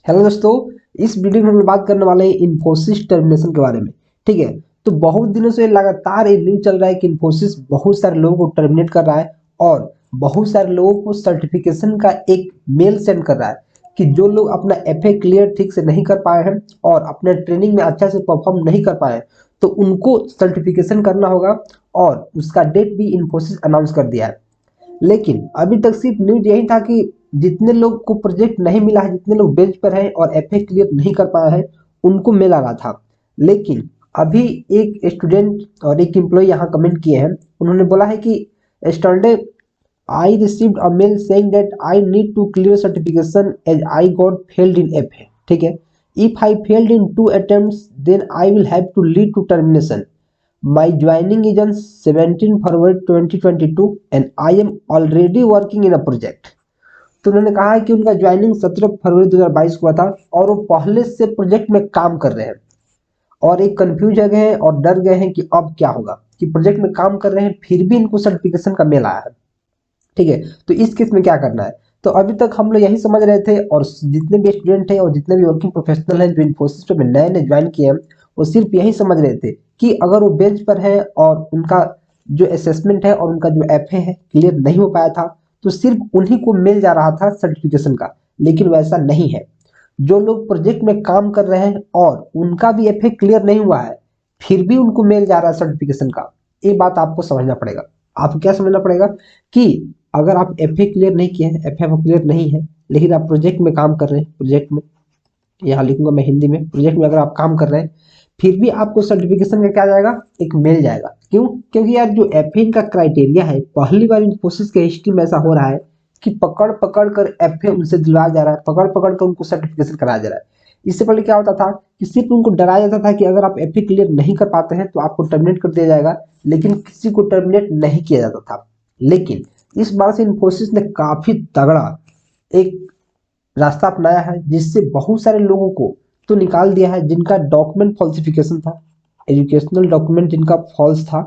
Hello दोस्तों, इस video में हम लोग बात करने वाले हैं इन्फोसिस टर्मिनेशन के बारे में। ठीक है, तो बहुत दिनों से लगातार ये न्यूज चल रहा है कि इन्फोसिस बहुत सारे लोगों को टर्मिनेट कर रहा है और बहुत सारे लोगों को सर्टिफिकेशन का एक मेल सेंड कर रहा है कि जो लोग अपना एफए क्लियर ठीक से नहीं कर पाए हैं और अपने ट्रेनिंग में अच्छा से परफॉर्म नहीं कर पाए हैं, तो उनको सर्टिफिकेशन करना होगा और उसका डेट भी इन्फोसिस अनाउंस कर दिया है। लेकिन अभी तक सिर्फ न्यूज यही था कि जितने लोग को प्रोजेक्ट नहीं मिला है, जितने लोग बेंच पर हैं और एफए क्लियर नहीं कर पाया है, उनको मिल आ रहा था। लेकिन अभी एक स्टूडेंट और एक एम्प्लॉय यहाँ कमेंट किए हैं। उन्होंने बोला है कि yesterday I received a mail saying that I need to clear certification as I got failed in FA. ठीक है, if I failed in 2 attempts then I will have to lead to termination. My joining is on 17 February 2022 and I am already working in a project। तो उन्होंने कहा है कि उनका joining 17 फरवरी 2022 को हुआ था और वो पहले से प्रोजेक्ट में काम कर रहे हैं और एक कंफ्यूज हो गए हैं और डर गए हैं कि अब क्या होगा, कि प्रोजेक्ट में काम कर रहे हैं फिर भी इनको सर्टिफिकेशन का मेल आया है। ठीक है, तो इस केस में क्या करना है? तो अभी तक हम लोग यही समझ रहे थे और जितने भी स्टूडेंट हैं और जितने भी वर्किंग प्रोफेशनल हैं जो इन्फोसिस में नए नए ज्वाइन किए हैं, वो सिर्फ यही समझ रहे थे कि अगर वो बेंच पर है और उनका जो असेसमेंट है और उनका जो एफए है क्लियर नहीं हो पाया था, तो सिर्फ उन्हीं को मिल जा रहा था सर्टिफिकेशन का। लेकिन वैसा नहीं है। जो लोग प्रोजेक्ट में काम कर रहे हैं और उनका भी एफए क्लियर नहीं हुआ है, फिर भी उनको मिल जा रहा है सर्टिफिकेशन का। ये बात आपको समझना पड़ेगा। आपको क्या समझना पड़ेगा कि अगर आप एफए क्लियर नहीं किए हैं, एफए क्लियर नहीं है, लेकिन आप प्रोजेक्ट में काम कर रहे हैं, प्रोजेक्ट में, यहाँ लिखूंगा मैं हिंदी में, प्रोजेक्ट में अगर आप काम कर रहे हैं, फिर भी आपको सर्टिफिकेशन का क्या जाएगा, एक मेल जाएगा। क्यों? क्योंकि यार जो एफए का क्राइटेरिया है, पहली बार इन्फोसिस के हिस्ट्री में ऐसा हो रहा है कि पकड़ पकड़ कर एफए उनसे दिलवाया जा रहा है, पकड़ पकड़ कर उनको सर्टिफिकेशन कराया जा रहा है। इससे पहले क्या होता था कि सिर्फ उनको डराया जाता था कि अगर आप एफए क्लियर नहीं कर पाते हैं तो आपको टर्मिनेट कर दिया जाएगा, लेकिन किसी को टर्मिनेट नहीं किया जाता था। लेकिन इस बार से इन्फोसिस ने काफी तगड़ा एक रास्ता अपनाया है, जिससे बहुत सारे लोगों को तो निकाल दिया है जिनका डॉक्यूमेंट फॉल्सिफिकेशन था, एजुकेशनल डॉक्यूमेंट जिनका फॉल्स था,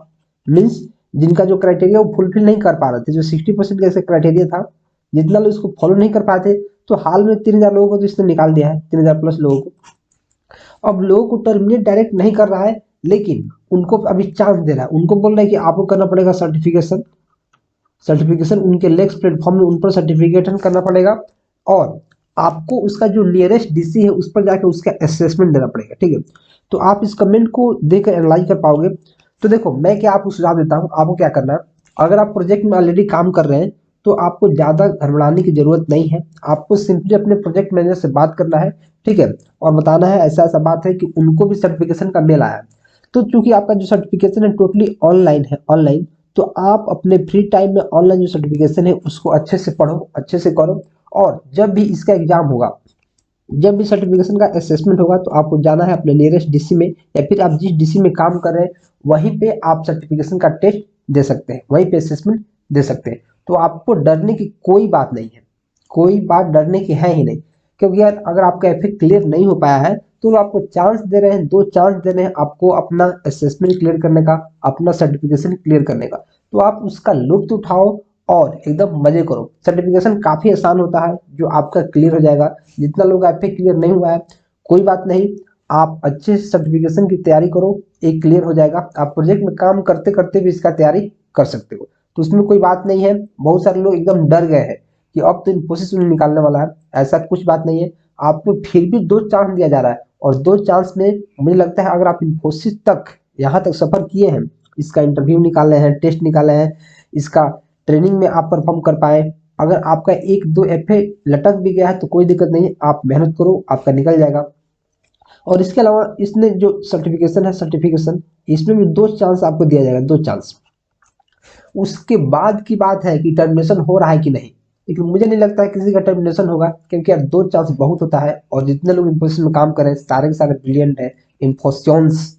मीन्स जिनका जो क्राइटेरिया वो फुलफिल नहीं कर पा रहे थे, जो 60% का ऐसे क्राइटेरिया था, जितना लोग इसको फॉलो नहीं कर पाए थे, तो हाल में 3000 लोगों को तो इसने निकाल दिया है, 3000 प्लस लोगों को। अब लोगों को टर्मिनेट डायरेक्ट नहीं कर रहा है, लेकिन उनको अभी चांस दे रहा है। उनको बोल रहा है कि आपको करना पड़ेगा सर्टिफिकेशन, सर्टिफिकेशन उनके लेक्स प्लेटफॉर्म में उन पर सर्टिफिकेशन करना पड़ेगा और आपको उसका जो नियरेस्ट डीसी है उस पर जाकर उसका असेसमेंट देना पड़ेगा। ठीक है, तो आप इस कमेंट को देखकर एनालाइज कर पाओगे। तो देखो, मैं क्या आपको सुझाव देता हूँ, आपको क्या करना है। अगर आप प्रोजेक्ट में ऑलरेडी काम कर रहे हैं तो आपको ज़्यादा घबराने की जरूरत नहीं है। आपको सिंपली अपने प्रोजेक्ट मैनेजर से बात करना है, ठीक है, और बताना है ऐसा ऐसा बात है कि उनको भी सर्टिफिकेशन का मेल आया है। तो चूंकि आपका जो सर्टिफिकेशन है टोटली ऑनलाइन है, ऑनलाइन, तो आप अपने फ्री टाइम में ऑनलाइन जो सर्टिफिकेशन है उसको अच्छे से पढ़ो, अच्छे से करो। और जब भी इसका एग्जाम होगा, जब भी सर्टिफिकेशन का असेसमेंट होगा, तो आपको जाना है अपने नियरेस्ट डीसी में, या फिर आप जिस डीसी में काम कर रहे हैं वहीं पे आप सर्टिफिकेशन का टेस्ट दे सकते हैं, वहीं पे असेसमेंट दे सकते हैं। तो आपको डरने की कोई बात नहीं है, कोई बात डरने की है ही नहीं। क्योंकि यार अगर आपका एफए क्लियर नहीं हो पाया है तो वो आपको चांस दे रहे हैं, 2 चांस दे रहे हैं आपको अपना असेसमेंट क्लियर करने का, अपना सर्टिफिकेशन क्लियर करने का। तो आप उसका लुत्फ उठाओ और एकदम मजे करो। सर्टिफिकेशन काफी आसान होता है जो आपका क्लियर हो जाएगा। जितना लोग एफए क्लियर नहीं हुआ है, कोई बात नहीं, आप अच्छे से सर्टिफिकेशन की तैयारी करो, एक क्लियर हो जाएगा। आप प्रोजेक्ट में काम करते करते भी इसका तैयारी कर सकते हो, तो उसमें कोई बात नहीं है। बहुत सारे लोग एकदम डर गए हैं कि अब तो इन्फोसिस उन्हें निकालने वाला है, ऐसा कुछ बात नहीं है। आपको फिर भी 2 चांस दिया जा रहा है और 2 चांस में मुझे लगता है अगर आप इन्फोसिस तक यहाँ तक सफर किए हैं, इसका इंटरव्यू निकाले हैं, टेस्ट निकाले हैं, इसका ट्रेनिंग में आप परफॉर्म कर पाए, अगर आपका 1-2 एफए लटक भी गया है तो कोई दिक्कत नहीं है, आप मेहनत करो, आपका निकल जाएगा। और इसके अलावा इसने जो सर्टिफिकेशन है, सर्टिफिकेशन इसमें भी 2 चांस आपको दिया जाएगा, 2 चांस। उसके बाद की बात है कि टर्मिनेशन हो रहा है कि नहीं, लेकिन मुझे नहीं लगता है किसी का टर्मिनेशन होगा, क्योंकि यार 2 चांस बहुत होता है और जितने लोग इन्फोसिस में काम कर रहे हैं सारे के सारे ब्रिलियंट है, इन्फोसियंस,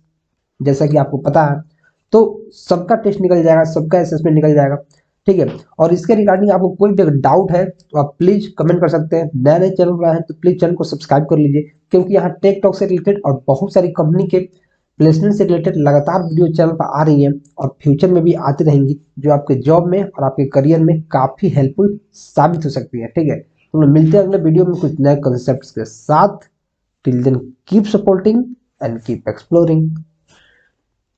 जैसा कि आपको पता है। तो सबका टेस्ट निकल जाएगा, सबका असेसमेंट निकल जाएगा। ठीक है, और इसके रिगार्डिंग आपको कोई भी डाउट है तो आप प्लीज कमेंट कर सकते हैं। नए नए चैनल पर आए हैं तो प्लीज चैनल को सब्सक्राइब कर लीजिए, क्योंकि यहाँ टेक टॉक से रिलेटेड और बहुत सारी कंपनी के प्लेसमेंट से रिलेटेड लगातार वीडियो चैनल पर आ रही है और फ्यूचर में भी आती रहेंगी, जो आपके जॉब में और आपके करियर में काफी हेल्पफुल साबित हो सकती है। ठीक है, हम लोग मिलते हैं अगले वीडियो में कुछ नए कॉन्सेप्ट्स के साथ। Till then keep supporting and keep exploring.